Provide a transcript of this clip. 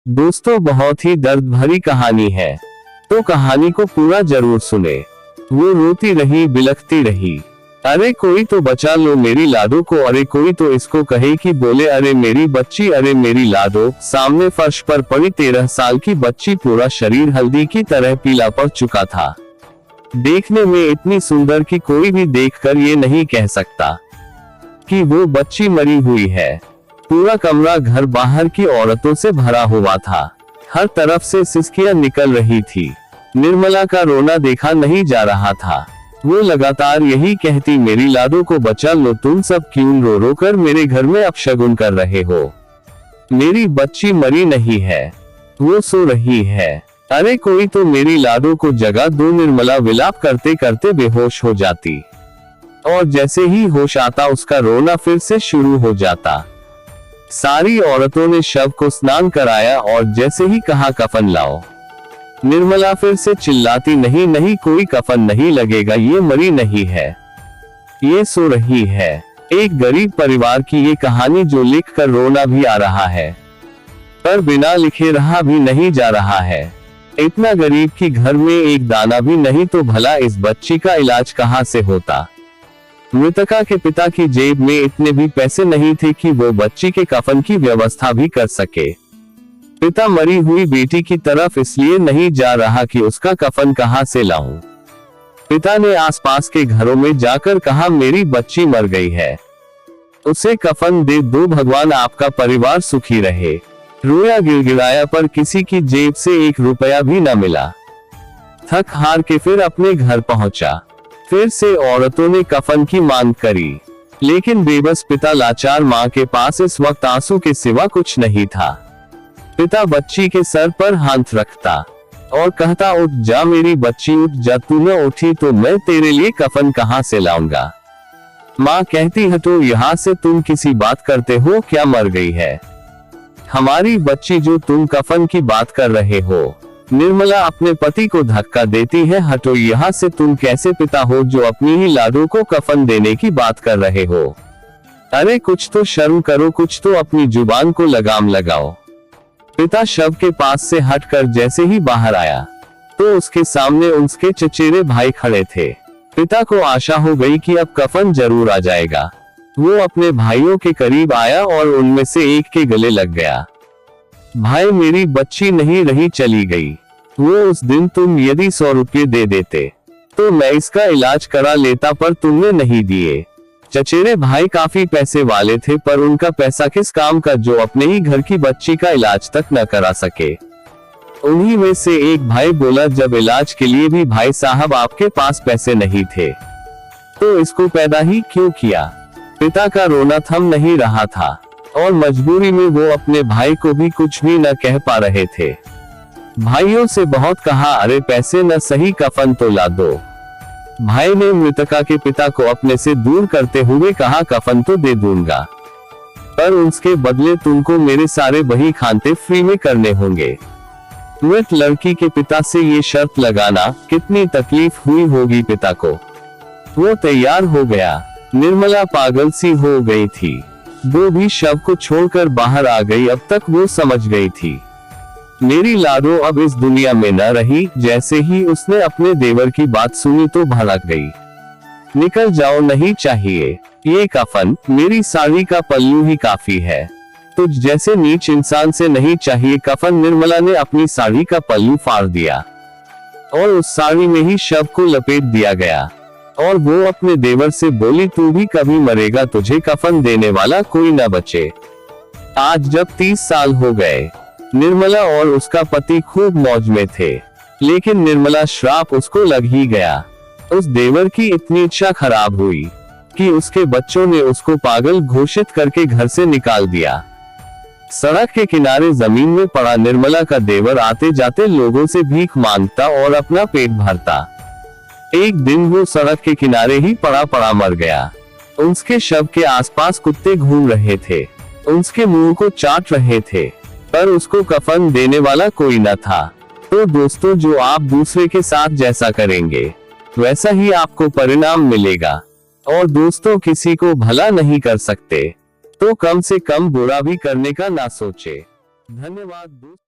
दोस्तों, बहुत ही दर्द भरी कहानी है, तो कहानी को पूरा जरूर सुने। वो रोती रही, बिलखती रही, अरे कोई तो बचा लो मेरी लाडो को, अरे कोई तो इसको कहे कि बोले अरे मेरी बच्ची, अरे मेरी लाडो। सामने फर्श पर पड़ी 13 साल की बच्ची, पूरा शरीर हल्दी की तरह पीला पड़ चुका था। देखने में इतनी सुंदर कि कोई भी देखकर ये नहीं कह सकता कि वो बच्ची मरी हुई है। पूरा कमरा घर बाहर की औरतों से भरा हुआ था। हर तरफ से सिसकियां निकल रही थी। निर्मला का रोना देखा नहीं जा रहा था। वो लगातार यही कहती, मेरी लाडो को बचा लो, तुम सब क्यों रो रो कर मेरे घर में अपशगुन कर रहे हो। मेरी बच्ची मरी नहीं है, वो सो रही है, अरे कोई तो मेरी लाडो को जगा दो। निर्मला विलाप करते करते बेहोश हो जाती और जैसे ही होश आता उसका रोना फिर से शुरू हो जाता। सारी औरतों ने शव को स्नान कराया और जैसे ही कहा कफन लाओ, निर्मला फिर से चिल्लाती, नहीं नहीं कोई कफन नहीं लगेगा, ये मरी नहीं है, ये सो रही है। एक गरीब परिवार की ये कहानी जो लिखकर रोना भी आ रहा है, पर बिना लिखे रहा भी नहीं जा रहा है। इतना गरीब कि घर में एक दाना भी नहीं, तो भला इस बच्ची का इलाज कहाँ से होता। मृतका के पिता की जेब में इतने भी पैसे नहीं थे कि वो बच्ची के कफन की व्यवस्था भी कर सके। पिता मरी हुई बेटी की तरफ इसलिए नहीं जा रहा कि उसका कफन कहां से लाऊं। पिता ने आसपास के घरों में जाकर कहा, मेरी बच्ची मर गई है, उसे कफन दे दो, भगवान आपका परिवार सुखी रहे। रोया गिड़गिड़ाया, पर किसी की जेब से 1 रुपया भी न मिला। थक हार के फिर अपने घर पहुंचा। फिर से औरतों ने कफन की मांग करी, लेकिन बेबस पिता लाचार मां के पास इस वक्त आंसू के सिवा कुछ नहीं था। पिता बच्ची के सर पर हाथ रखता और कहता, उठ जा मेरी बच्ची, उठ जा, तू न उठी तो मैं तेरे लिए कफन कहां से लाऊंगा। मां कहती, हटो यहाँ से, तुम किसी बात करते हो क्या, मर गई है हमारी बच्ची जो तुम कफन की बात कर रहे हो। निर्मला अपने पति को धक्का देती है, हटो यहाँ से, तुम कैसे पिता हो जो अपनी ही लाडो को कफन देने की बात कर रहे हो। अरे कुछ तो शर्म करो, कुछ तो अपनी जुबान को लगाम लगाओ। पिता शव के पास से हटकर जैसे ही बाहर आया तो उसके सामने उसके चचेरे भाई खड़े थे। पिता को आशा हो गई कि अब कफन जरूर आ जाएगा। वो अपने भाइयों के करीब आया और उनमें से एक के गले लग गया। भाई, मेरी बच्ची नहीं रही, चली गई। वो उस दिन तुम यदि 100 रुपये दे देते तो मैं इसका इलाज करा लेता, पर तुमने नहीं दिए। चचेरे भाई काफी पैसे वाले थे, पर उनका पैसा किस काम का जो अपने ही घर की बच्ची का इलाज तक न करा सके। उन्हीं में से एक भाई बोला, जब इलाज के लिए भी भाई साहब आपके पास पैसे नहीं थे तो इसको पैदा ही क्यों किया। पिता का रोना थम नहीं रहा था और मजबूरी में वो अपने भाई को भी कुछ भी न कह पा रहे थे। भाइयों से बहुत कहा, अरे पैसे न सही कफन तो ला दो। भाई ने मृतका के पिता को अपने से दूर करते हुए कहा, कफन तो दे दूंगा, पर उसके बदले तुमको मेरे सारे बही खाते फ्री में करने होंगे। मृत लड़की के पिता से ये शर्त लगाना कितनी तकलीफ हुई होगी पिता को। वो तैयार हो गया। निर्मला पागल सी हो गई थी। वो भी शव को छोड़कर बाहर आ गई। अब तक वो समझ गई थी मेरी लाडो अब इस दुनिया में न रही। जैसे ही उसने अपने देवर की बात सुनी तो भड़क गई। निकल जाओ, नहीं चाहिए ये कफन, मेरी साड़ी का पल्लू ही काफी है। तुझ जैसे नीच इंसान से नहीं चाहिए कफन। निर्मला ने अपनी साड़ी का पल्लू फाड़ दिया और उस साड़ी में ही शव को लपेट दिया गया और वो अपने देवर से बोली, तू भी कभी मरेगा, तुझे कफन देने वाला कोई न बचे। आज जब 30 साल हो गए, निर्मला और उसका पति खूब मौज में थे, लेकिन निर्मला श्राप उसको लग ही गया। उस देवर की इतनी इच्छा खराब हुई कि उसके बच्चों ने उसको पागल घोषित करके घर से निकाल दिया। सड़क के किनारे जमीन में पड़ा निर्मला का देवर आते जाते लोगों से भीख मांगता और अपना पेट भरता। एक दिन वो सड़क के किनारे ही पड़ा पड़ा मर गया। उसके शव के आसपास कुत्ते घूम रहे थे, उसके मुंह को चाट रहे थे, पर उसको कफन देने वाला कोई न था। तो दोस्तों, जो आप दूसरे के साथ जैसा करेंगे वैसा ही आपको परिणाम मिलेगा। और दोस्तों, किसी को भला नहीं कर सकते तो कम से कम बुरा भी करने का ना सोचे। धन्यवाद दोस्तों।